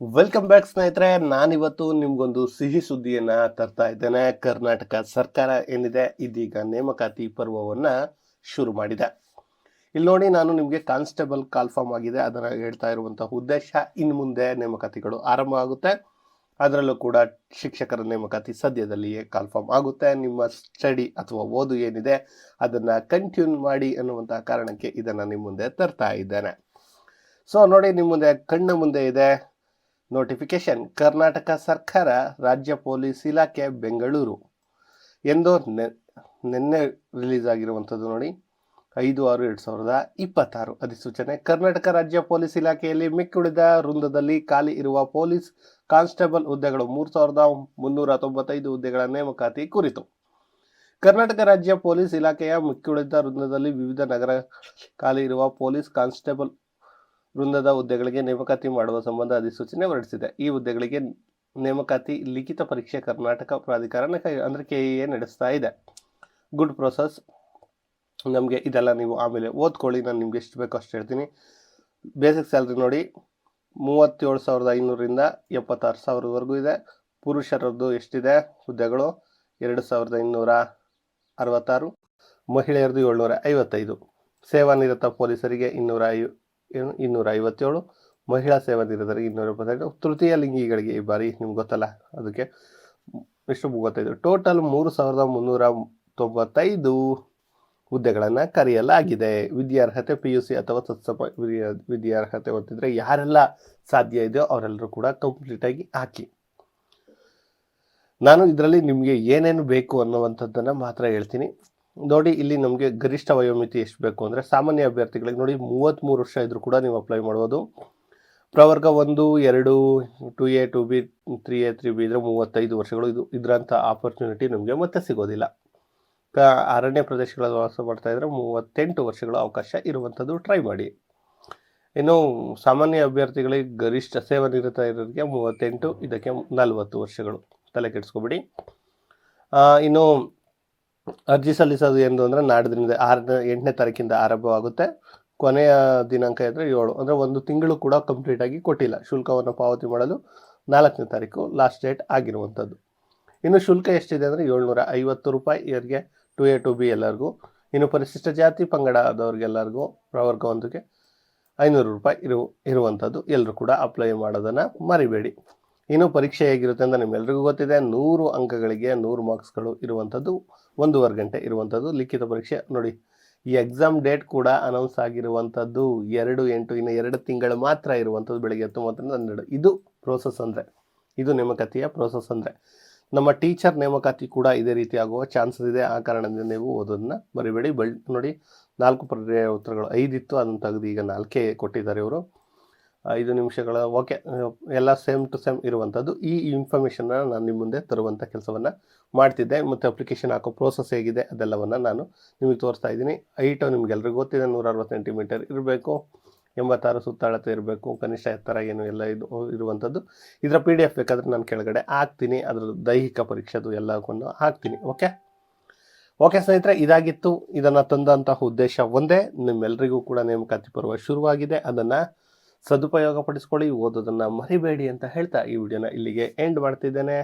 Welcome back ಸ್ನೇಹಿತರೆ. ನಾನಿವತ್ತು ನಿಮ್ಗೊಂದು ಸಿಹಿ ಸುದ್ದಿಯನ್ನ ತರ್ತಾ ಇದ್ದೇನೆ. ಕರ್ನಾಟಕ ಸರ್ಕಾರ ಏನಿದೆ ಇದೀಗ ನೇಮಕಾತಿ ಪರ್ವವನ್ನ ಶುರು ಮಾಡಿದೆ. ಇಲ್ಲಿ ನೋಡಿ, ನಾನು ನಿಮಗೆ ಕಾನ್ಸ್ಟೇಬಲ್ ಕಾಲ್ಫಾರ್ಮ್ ಆಗಿದೆ ಅದನ್ನ ಹೇಳ್ತಾ ಇರುವಂತಹ ಉದ್ದೇಶ. ಇನ್ನು ಮುಂದೆ ನೇಮಕಾತಿಗಳು ಆರಂಭ ಆಗುತ್ತೆ. ಅದರಲ್ಲೂ ಕೂಡ ಶಿಕ್ಷಕರ ನೇಮಕಾತಿ ಸದ್ಯದಲ್ಲಿಯೇ ಕಾಲ್ಫಾರ್ಮ್ ಆಗುತ್ತೆ. ನಿಮ್ಮ ಸ್ಟಡಿ ಅಥವಾ ಓದು ಏನಿದೆ ಅದನ್ನ ಕಂಟಿನ್ಯೂ ಮಾಡಿ ಅನ್ನುವಂತಹ ಕಾರಣಕ್ಕೆ ಇದನ್ನ ನಿಮ್ಮ ಮುಂದೆ ತರ್ತಾ ಇದ್ದೇನೆ. ಸೊ ನೋಡಿ, ನಿಮ್ಮ ಮುಂದೆ ಕಣ್ಣ ಮುಂದೆ ಇದೆ ನೋಟಿಫಿಕೇಶನ್. ಕರ್ನಾಟಕ ಸರ್ಕಾರ ರಾಜ್ಯ ಪೊಲೀಸ್ ಇಲಾಖೆ ಬೆಂಗಳೂರು ಎಂದು ನಿನ್ನೆ ರಿಲೀಸ್ ಆಗಿರುವಂಥದ್ದು. ನೋಡಿ, 5/6/2026 ಅಧಿಸೂಚನೆ. ಕರ್ನಾಟಕ ರಾಜ್ಯ ಪೊಲೀಸ್ ಇಲಾಖೆಯಲ್ಲಿ ಮಿಕ್ಕುಳಿದ ವೃಂದದಲ್ಲಿ ಖಾಲಿ ಇರುವ ಪೊಲೀಸ್ ಕಾನ್ಸ್ಟೇಬಲ್ ಹುದ್ದೆಗಳು 3,395 ಹುದ್ದೆಗಳ ನೇಮಕಾತಿ ಕುರಿತು. ಕರ್ನಾಟಕ ರಾಜ್ಯ ಪೊಲೀಸ್ ಇಲಾಖೆಯ ಮಿಕ್ಕುಳಿದ ವೃಂದದಲ್ಲಿ ವಿವಿಧ ನಗರ ಖಾಲಿ ಇರುವ ಪೊಲೀಸ್ ಕಾನ್ಸ್ಟೇಬಲ್ ವೃಂದದ ಹುದ್ದೆಗಳಿಗೆ ನೇಮಕಾತಿ ಮಾಡುವ ಸಂಬಂಧ ಅಧಿಸೂಚನೆ ಹೊರಡಿಸಿದೆ. ಈ ಹುದ್ದೆಗಳಿಗೆ ನೇಮಕಾತಿ ಲಿಖಿತ ಪರೀಕ್ಷೆ ಕರ್ನಾಟಕ ಪ್ರಾಧಿಕಾರ ಅಂದರೆ KEA ನಡೆಸ್ತಾ ಇದೆ. Good process. ನಮಗೆ ಇದೆಲ್ಲ ನೀವು ಆಮೇಲೆ ಓದ್ಕೊಳ್ಳಿ. ನಾನು ನಿಮ್ಗೆ ಎಷ್ಟು ಬೇಕೋ ಅಷ್ಟು ಹೇಳ್ತೀನಿ. ಬೇಸಿಕ್ ಸ್ಯಾಲ್ರಿ ನೋಡಿ, 37,500ರಿಂದ 76,000ವರೆಗೂ ಇದೆ. ಪುರುಷರದ್ದು ಎಷ್ಟಿದೆ ಹುದ್ದೆಗಳು? 2,266. ಮಹಿಳೆಯರದು 755. ಸೇವಾನಿರತ ಪೊಲೀಸರಿಗೆ 257. ಮಹಿಳಾ ಸೇವಾ ನಿರತರಿಗೆ 272. ತೃತೀಯ ಲಿಂಗಿಗಳಿಗೆ ಈ ಬಾರಿ ನಿಮ್ಗೆ ಗೊತ್ತಲ್ಲ, ಅದಕ್ಕೆ ಎಷ್ಟು 35. ಟೋಟಲ್ 3,395 ಹುದ್ದೆಗಳನ್ನು ಕರೆಯಲಾಗಿದೆ. ವಿದ್ಯಾರ್ಹತೆ PUC ಅಥವಾ ತತ್ಸಮ ವಿದ್ಯಾರ್ಹತೆ ಹೊಂದಿದ್ರೆ ಯಾರೆಲ್ಲ ಸಾಧ್ಯ ಇದೆಯೋ ಅವರೆಲ್ಲರೂ ಕೂಡ ಕಂಪ್ಲೀಟಾಗಿ ಹಾಕಿ. ನಾನು ಇದರಲ್ಲಿ ನಿಮಗೆ ಏನೇನು ಬೇಕು ಅನ್ನುವಂಥದ್ದನ್ನು ಮಾತ್ರ ಹೇಳ್ತೀನಿ. ನೋಡಿ, ಇಲ್ಲಿ ನಮಗೆ ಗರಿಷ್ಠ ವಯೋಮಿತಿ ಎಷ್ಟು ಬೇಕು ಅಂದರೆ, ಸಾಮಾನ್ಯ ಅಭ್ಯರ್ಥಿಗಳಿಗೆ ನೋಡಿ 33 ವರ್ಷ ಇದ್ರೂ ಕೂಡ ನೀವು ಅಪ್ಲೈ ಮಾಡ್ಬೋದು. ಪ್ರವರ್ಗ 1, 2, 2A, 2B, 3A, 3B ಇದ್ರೆ 35 ವರ್ಷಗಳು. ಇದರಂಥ ಆಪರ್ಚುನಿಟಿ ನಿಮಗೆ ಮತ್ತೆ ಸಿಗೋದಿಲ್ಲ. ಅರಣ್ಯ ಪ್ರದೇಶಗಳಲ್ಲಿ ವಾಸ ಮಾಡ್ತಾ ಇದ್ರೆ 38 ವರ್ಷಗಳ ಅವಕಾಶ ಇರುವಂಥದ್ದು. ಟ್ರೈ ಮಾಡಿ. ಇನ್ನು ಸಾಮಾನ್ಯ ಅಭ್ಯರ್ಥಿಗಳಿಗೆ ಗರಿಷ್ಠ ಸೇವಾನಿರತ ಇರೋರಿಗೆ 38, ಇದಕ್ಕೆ 40 ವರ್ಷಗಳು. ತಲೆ ಕೆಡಿಸ್ಕೊಬೇಡಿ. ಇನ್ನು ಅರ್ಜಿ ಸಲ್ಲಿಸೋದು ಎಂದು ಅಂದರೆ ನಾಡಿದ್ರಿಂದ 8ನೇ ತಾರೀಕಿಂದ ಆರಂಭವಾಗುತ್ತೆ. ಕೊನೆಯ ದಿನಾಂಕ ಇದ್ದರೆ 7 ಅಂದರೆ 1 ತಿಂಗಳು ಕೂಡ ಕಂಪ್ಲೀಟಾಗಿ ಕೊಟ್ಟಿಲ್ಲ. ಶುಲ್ಕವನ್ನು ಪಾವತಿ ಮಾಡಲು 4ನೇ ತಾರೀಕು ಲಾಸ್ಟ್ ಡೇಟ್ ಆಗಿರುವಂಥದ್ದು. ಇನ್ನು ಶುಲ್ಕ ಎಷ್ಟಿದೆ ಅಂದರೆ 750 ರೂಪಾಯಿ ಇವರಿಗೆ 2A, 2B ಎಲ್ಲರಿಗೂ. ಇನ್ನು ಪರಿಶಿಷ್ಟ ಜಾತಿ ಪಂಗಡದವ್ರಿಗೆಲ್ಲರಿಗೂ ಪ್ರವರ್ಗ 1ಗೆ 500 ರೂಪಾಯಿ ಇರುವಂಥದ್ದು. ಎಲ್ಲರೂ ಕೂಡ ಅಪ್ಲೈ ಮಾಡೋದನ್ನು ಮರಿಬೇಡಿ. ಇನ್ನು ಪರೀಕ್ಷೆ ಹೇಗಿರುತ್ತೆ ಅಂತ ನಿಮ್ಮೆಲ್ಲರಿಗೂ ಗೊತ್ತಿದೆ. 100 ಅಂಕಗಳಿಗೆ 100 ಮಾರ್ಕ್ಸ್ಗಳು ಇರುವಂಥದ್ದು. 1.5 ಗಂಟೆ ಇರುವಂಥದ್ದು. ಲಿಖಿತ ಪರೀಕ್ಷೆ ನೋಡಿ, ಈ ಎಕ್ಸಾಮ್ ಡೇಟ್ ಕೂಡ ಅನೌನ್ಸ್ ಆಗಿರುವಂಥದ್ದು 2/8. ಇನ್ನು 2 ತಿಂಗಳು ಮಾತ್ರ ಇರುವಂಥದ್ದು. ಬೆಳಗ್ಗೆ 9ರಿಂದ 12. ಇದು ಪ್ರೋಸೆಸ್ ಅಂದರೆ, ಇದು ನೇಮಕಾತಿಯ ಪ್ರೋಸೆಸ್ ಅಂದರೆ. ನಮ್ಮ ಟೀಚರ್ ನೇಮಕಾತಿ ಕೂಡ ಇದೇ ರೀತಿ ಆಗುವ ಚಾನ್ಸಸ್ ಇದೆ. ಆ ಕಾರಣದಿಂದ ನೀವು ಓದೋದನ್ನ ಮರಿಬೇಡಿ. ನೋಡಿ, 4 ಪರ್ಯಾಯ ಉತ್ತರಗಳು 5 ಇತ್ತು, ಅದನ್ನು ತೆಗೆದು ಈಗ 4 ಕೊಟ್ಟಿದ್ದಾರೆ ಇವರು. 5 ನಿಮಿಷಗಳ ಓಕೆ, ಎಲ್ಲ ಸೇಮ್ ಟು ಸೇಮ್ ಇರುವಂಥದ್ದು. ಈ ಇನ್ಫಾರ್ಮೇಷನ್ನ ನಾನು ನಿಮ್ಮ ಮುಂದೆ ತರುವಂಥ ಕೆಲಸವನ್ನು ಮಾಡ್ತಿದ್ದೆ. ಮತ್ತು ಅಪ್ಲಿಕೇಶನ್ ಹಾಕೋ ಪ್ರೋಸೆಸ್ ಹೇಗಿದೆ ಅದೆಲ್ಲವನ್ನು ನಾನು ನಿಮಗೆ ತೋರಿಸ್ತಾ ಇದ್ದೀನಿ. ಹೈಟು ನಿಮಗೆಲ್ಲರಿಗೂ ಗೊತ್ತಿದೆ, 160 ಸೆಂಟಿಮೀಟರ್ ಇರಬೇಕು, 86 ಸುತ್ತಳತೆ ಇರಬೇಕು, ಕನಿಷ್ಠ ಎತ್ತರ ಏನು ಎಲ್ಲ ಇರುವಂಥದ್ದು. ಇದರ PDF ಬೇಕಾದರೆ ನಾನು ಕೆಳಗಡೆ ಹಾಕ್ತೀನಿ. ಅದರ ದೈಹಿಕ ಪರೀಕ್ಷೆದು ಎಲ್ಲವನ್ನು ಹಾಕ್ತೀನಿ. ಓಕೆ ಸ್ನೇಹಿತರೆ, ಇದಾಗಿತ್ತು. ಇದನ್ನು ತಂದಂತಹ ಉದ್ದೇಶ ಒಂದೇ, ನಿಮ್ಮೆಲ್ಲರಿಗೂ ಕೂಡ ನೇಮಕಾತಿ ಪರ್ವ ಶುರುವಾಗಿದೆ. ಅದನ್ನು ಸದುಪಯೋಗ ಪಡಿಸ್ಕೊಳ್ಳಿ, ಓದೋದನ್ನು ಮರಿಬೇಡಿ ಅಂತ ಹೇಳ್ತಾ ಈ ವಿಡಿಯೋನ ಇಲ್ಲಿಗೆ ಎಂಡ್ ಮಾಡ್ತಿದ್ದೇನೆ.